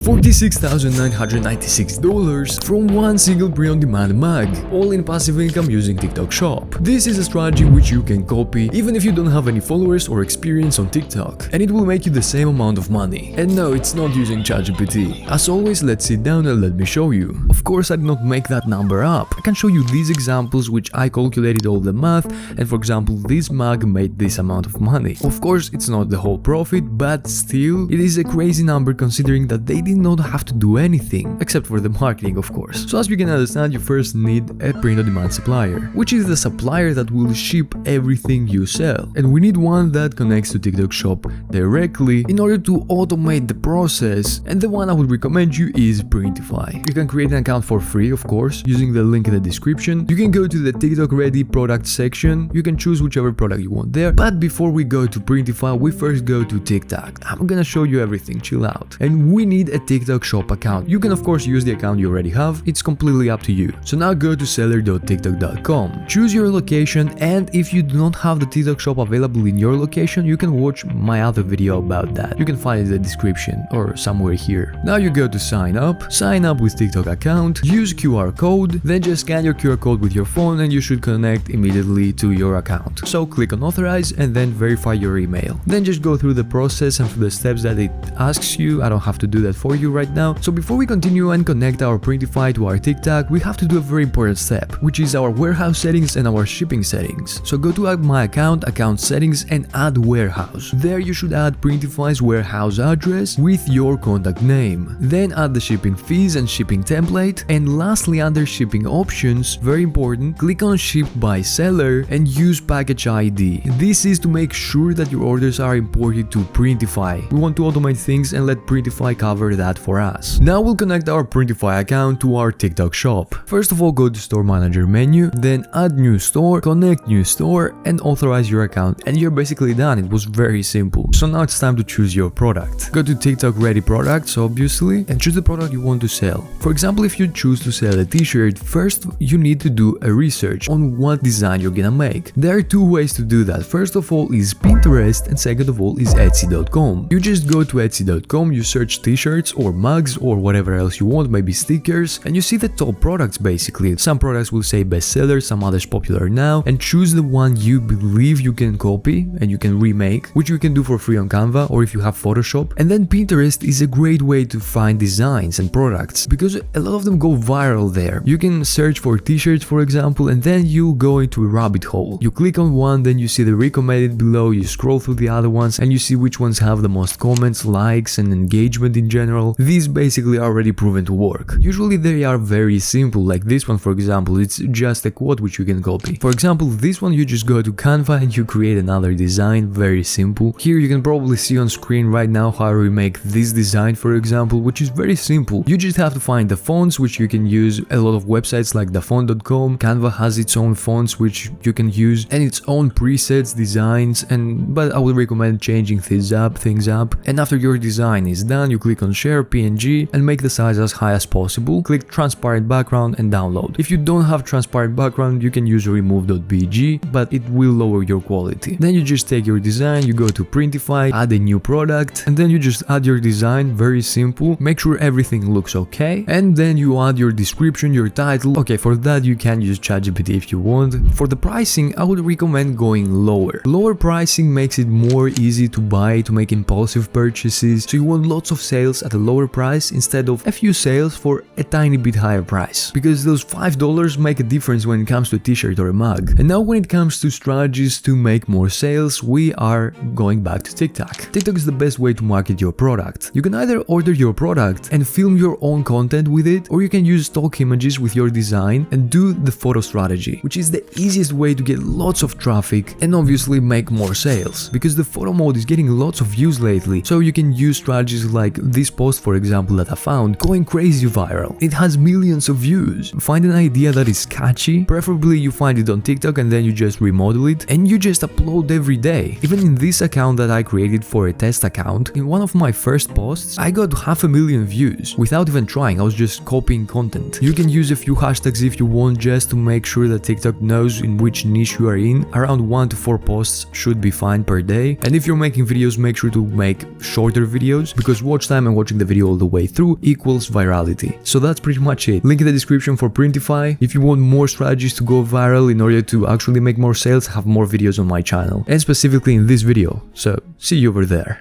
$46,996 from one single print-on-demand mug, all in passive income using TikTok Shop. This is a strategy which you can copy even if you don't have any followers or experience on TikTok, and it will make you the same amount of money. And no, it's not using ChatGPT. As always, let's sit down and let me show you. Of course, I did not make that number up. I can show you these examples which I calculated all the math, and for example, this mug made this amount of money. Of course, it's not the whole profit, but still, it is a crazy number considering that they did not have to do anything, except for the marketing, of course. So as you can understand, you first need a print-on-demand supplier, which is the supplier that will ship everything you sell. And we need one that connects to TikTok Shop directly in order to automate the process, and the one I would recommend you is Printify. You can create an account for free, of course, using the link in the description. You can go to the TikTok Ready product section, you can choose whichever product you want there, but before we go to Printify, we first go to TikTok. I'm gonna show you everything, chill out. And we need a TikTok Shop account. You can of course use the account you already have, it's completely up to you. So now go to seller.tiktok.com, choose your location, and if you do not have the TikTok Shop available in your location, you can watch my other video about that. You can find it in the description or somewhere here. Now you go to sign up with TikTok account, use QR code, then just scan your QR code with your phone and you should connect immediately to your account. So click on authorize and then verify your email. Then just go through the process and through the steps that it asks you. I don't have to do that for you right now. So before we continue and connect our Printify to our TikTok, we have to do a very important step, which is our warehouse settings and our shipping settings. So go to my account settings, and add warehouse. There you should add Printify's warehouse address with your contact name. Then add the shipping fees and shipping template, and lastly under shipping options, very important, click on ship by seller and use package ID. This is to make sure that your orders are imported to Printify. We want to automate things and let Printify cover that for us. Now we'll connect our Printify account to our TikTok Shop. First of all, go to Store Manager menu, then add new store, connect new store, and authorize your account, and you're basically done. It was very simple. So now it's time to choose your product. Go to TikTok Ready products, obviously, and choose the product you want to sell. For example, if you choose to sell a t-shirt, first you need to do a research on what design you're gonna make. There are two ways to do that. First of all is Pinterest, and second of all is Etsy.com. You just go to Etsy.com, you search t-shirts or mugs or whatever else you want, maybe stickers, and you see the top products basically. Some products will say bestseller, some others popular now, and choose the one you believe you can copy and you can remake, which you can do for free on Canva or if you have Photoshop. And then Pinterest is a great way to find designs and products because a lot of them go viral there. You can search for t-shirts, for example, and then you go into a rabbit hole. You click on one, then you see the recommended below, you scroll through the other ones and you see which ones have the most comments, likes, and engagement in general. These basically are already proven to work. Usually they are very simple, like this one for example, it's just a quote which you can copy. For example, this one you just go to Canva and you create another design, very simple. Here you can probably see on screen right now how we make this design, for example, which is very simple. You just have to find the fonts which you can use. A lot of websites like thefont.com, Canva has its own fonts which you can use and its own presets, designs, but I would recommend changing things up. And after your design is done, you click on share PNG and make the size as high as possible. Click transparent background and download. If you don't have transparent background, you can use remove.bg, but it will lower your quality. Then you just take your design, you go to Printify, add a new product, and then you just add your design, very simple. Make sure everything looks okay, and then you add your description, your title. Okay, for that you can use ChatGPT if you want. For the pricing, I would recommend going lower. Lower pricing makes it more easy to buy, to make impulsive purchases, so you want lots of sales at a lower price instead of a few sales for a tiny bit higher price, because those $5 make a difference when it comes to a t-shirt or a mug. And now when it comes to strategies to make more sales, we are going back to TikTok. TikTok is the best way to market your product. You can either order your product and film your own content with it, or you can use stock images with your design and do the photo strategy, which is the easiest way to get lots of traffic and obviously make more sales, because the photo mode is getting lots of views lately. So you can use strategies like this post, for example, that I found going crazy viral. It has millions of views. Find an idea that is catchy, preferably you find it on TikTok and then you just remodel it and you just upload every day. Even in this account that I created for a test account, in one of my first posts I got 500,000 views without even trying. I was just copying content. You can use a few hashtags if you want, just to make sure that TikTok knows in which niche you are in. Around 1 to 4 posts should be fine per day, and if you're making videos, make sure to make shorter videos because watch time and watch watching the video all the way through equals virality. So that's pretty much it. Link in the description for Printify if you want more strategies to go viral in order to actually make more sales. Have more videos on my channel, and specifically in this video. So see you over there.